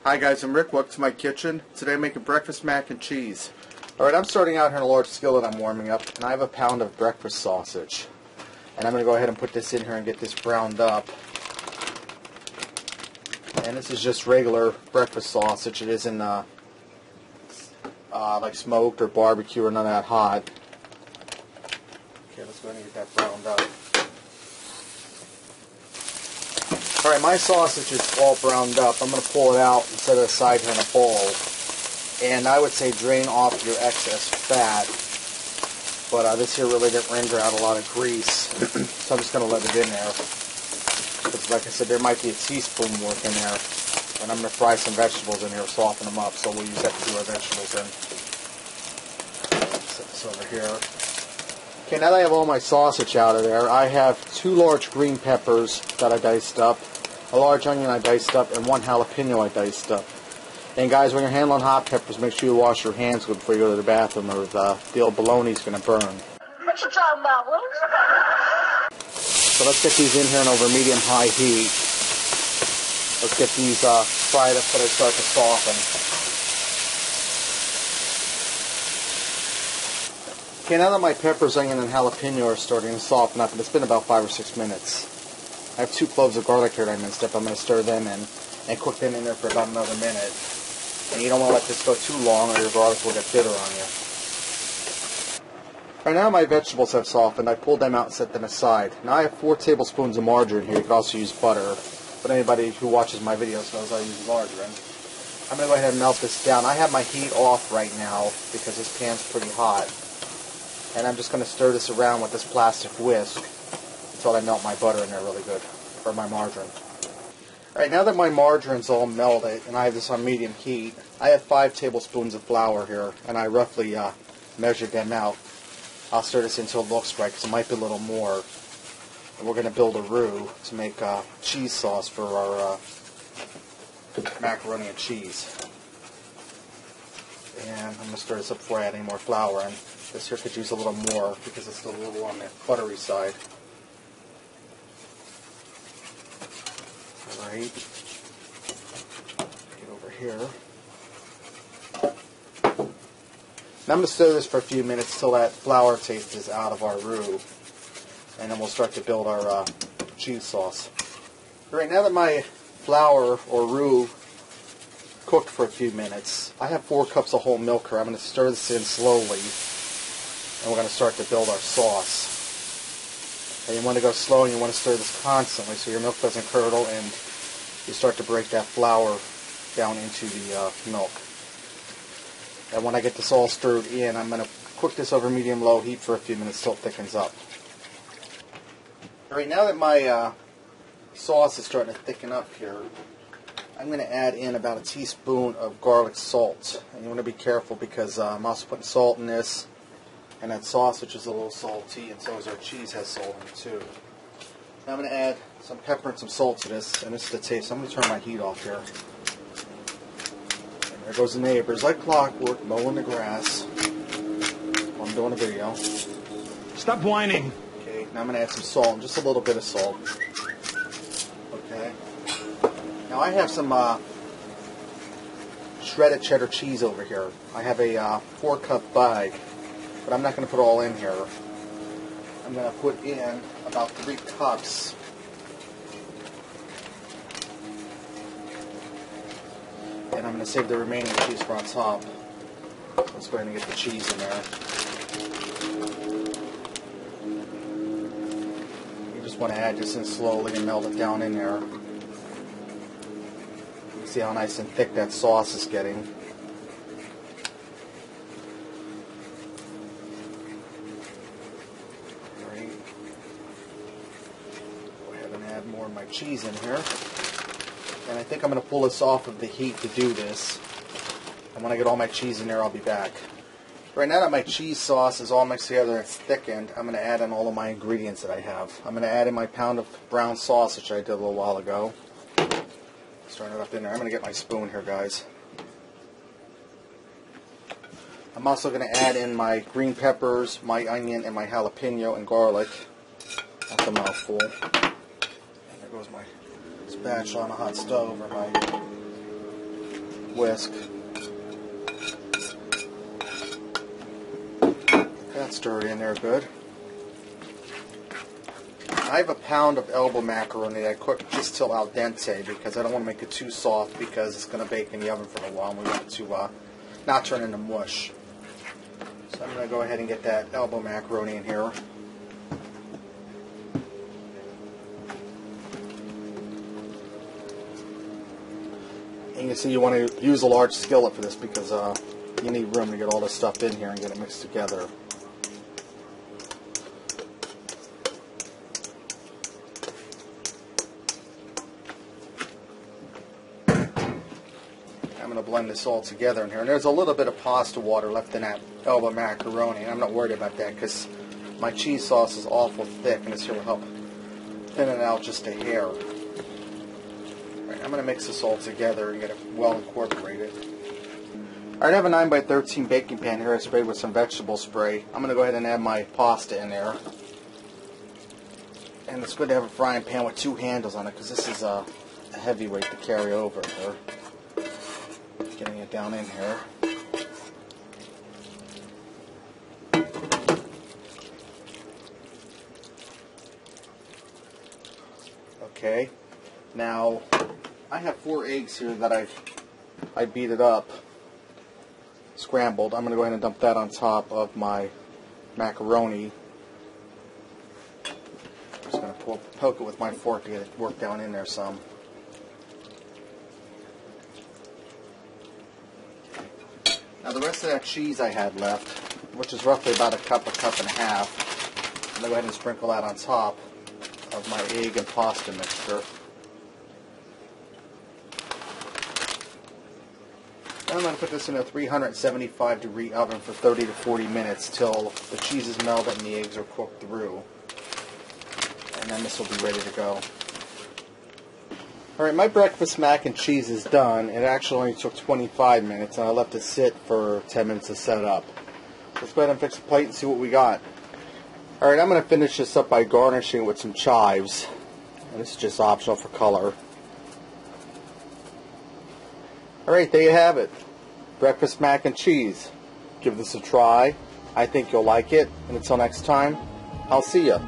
Hi guys, I'm Rick. Welcome to my kitchen. Today I'm making breakfast mac and cheese. Alright, I'm starting out here in a large skillet I'm warming up, and I have a pound of breakfast sausage. And I'm going to go ahead and put this in here and get this browned up. And this is just regular breakfast sausage. It isn't like smoked or barbecue or none of that hot. Okay, let's go ahead and get that browned up. Alright, my sausage is all browned up. I'm going to pull it out and set it aside here in a bowl. And I would say drain off your excess fat. But this here really didn't render out a lot of grease. So I'm just going to let it in there. Because like I said, there might be a teaspoon worth in there. And I'm going to fry some vegetables in here, soften them up. So we'll use that to do our vegetables in. Set this over here. Okay, now that I have all my sausage out of there, I have 2 large green peppers that I diced up, a large onion I diced up, and 1 jalapeno I diced up. And guys, when you're handling hot peppers, make sure you wash your hands good before you go to the bathroom, or the old bologna's going to burn. What you talking about, Willis? So let's get these in here on over medium-high heat. Let's get these fried up so they start to soften. Okay, now that my peppers, onion, and jalapeno are starting to soften up, and it's been about 5 or 6 minutes, I have 2 cloves of garlic here that I minced up. I'm going to stir them in and cook them in there for about another minute. And you don't want to let this go too long or your garlic will get bitter on you. Right now my vegetables have softened. I pulled them out and set them aside. Now I have 4 tablespoons of margarine here. You could also use butter, but anybody who watches my videos knows I use margarine. I'm going to go ahead and melt this down. I have my heat off right now because this pan's pretty hot. And I'm just going to stir this around with this plastic whisk until I melt my butter in there really good, or my margarine. Alright, now that my margarine's all melted and I have this on medium heat, I have 5 tablespoons of flour here, and I roughly measured them out. I'll stir this until it looks right, because it might be a little more. And we're going to build a roux to make cheese sauce for our macaroni and cheese. And I'm going to stir this up before I add any more flour in. This here could use a little more because it's still a little on the buttery side. Alright. Get over here. Now I'm going to stir this for a few minutes till that flour taste is out of our roux. And then we'll start to build our cheese sauce. Alright, now that my flour or roux cooked for a few minutes, I have 4 cups of whole milk here. I'm going to stir this in slowly. And we're going to start to build our sauce. And you want to go slow and you want to stir this constantly so your milk doesn't curdle and you start to break that flour down into the milk. And when I get this all stirred in, I'm going to cook this over medium-low heat for a few minutes till it thickens up. Alright, now that my sauce is starting to thicken up here, I'm going to add in about a teaspoon of garlic salt. And you want to be careful because I'm also putting salt in this. And that sausage is a little salty, and so is our cheese has salt in it too. Now I'm going to add some pepper and some salt to this, and this is the taste. I'm going to turn my heat off here. And there goes the neighbors, like clockwork, mowing the grass while I'm doing a video. Stop whining. Okay, now I'm going to add some salt, just a little bit of salt. Okay. Now I have some shredded cheddar cheese over here. I have a 4-cup bag. But I'm not going to put all in here. I'm going to put in about 3 cups. And I'm going to save the remaining cheese for on top. Let's go ahead and get the cheese in there. You just want to add this in slowly and melt it down in there. You see how nice and thick that sauce is getting. More of my cheese in here, and I think I'm going to pull this off of the heat to do this, and when I get all my cheese in there I'll be back. Right now that my cheese sauce is all mixed together and it's thickened, I'm going to add in all of my ingredients that I have. I'm going to add in my pound of brown sausage I did a little while ago. Stirring it up in there. I'm going to get my spoon here, guys. I'm also going to add in my green peppers, my onion, and my jalapeno and garlic. That's a mouthful. And there goes my spatula on a hot stove or my whisk. That's stirred in there good. I have a pound of elbow macaroni I cooked just till al dente because I don't want to make it too soft because it's going to bake in the oven for a while and we want it to not turn into mush. So I'm going to go ahead and get that elbow macaroni in here. And you can see you want to use a large skillet for this because you need room to get all this stuff in here and get it mixed together. I'm going to blend this all together in here. And there's a little bit of pasta water left in that elbow macaroni. And I'm not worried about that because my cheese sauce is awful thick and this here will help thin it out just a hair. Right, I'm going to mix this all together and get it well incorporated. Alright, I have a 9x13 baking pan here I sprayed with some vegetable spray. I'm going to go ahead and add my pasta in there. And it's good to have a frying pan with two handles on it because this is a heavyweight to carry over here. Getting it down in here. Okay, now I have 4 eggs here that I beat it up, scrambled. I'm going to go ahead and dump that on top of my macaroni. I'm just going to poke it with my fork to get it worked down in there some. Now the rest of that cheese I had left, which is roughly about a cup and a half, I'm going to go ahead and sprinkle that on top of my egg and pasta mixture. Then I'm going to put this in a 375 degree oven for 30 to 40 minutes till the cheese is melted and the eggs are cooked through. And then this will be ready to go. Alright, my breakfast mac and cheese is done. It actually only took 25 minutes and I left it sit for 10 minutes to set up. Let's go ahead and fix the plate and see what we got. Alright, I'm going to finish this up by garnishing with some chives. And this is just optional for color. Alright, there you have it. Breakfast mac and cheese. Give this a try. I think you'll like it. And until next time, I'll see ya.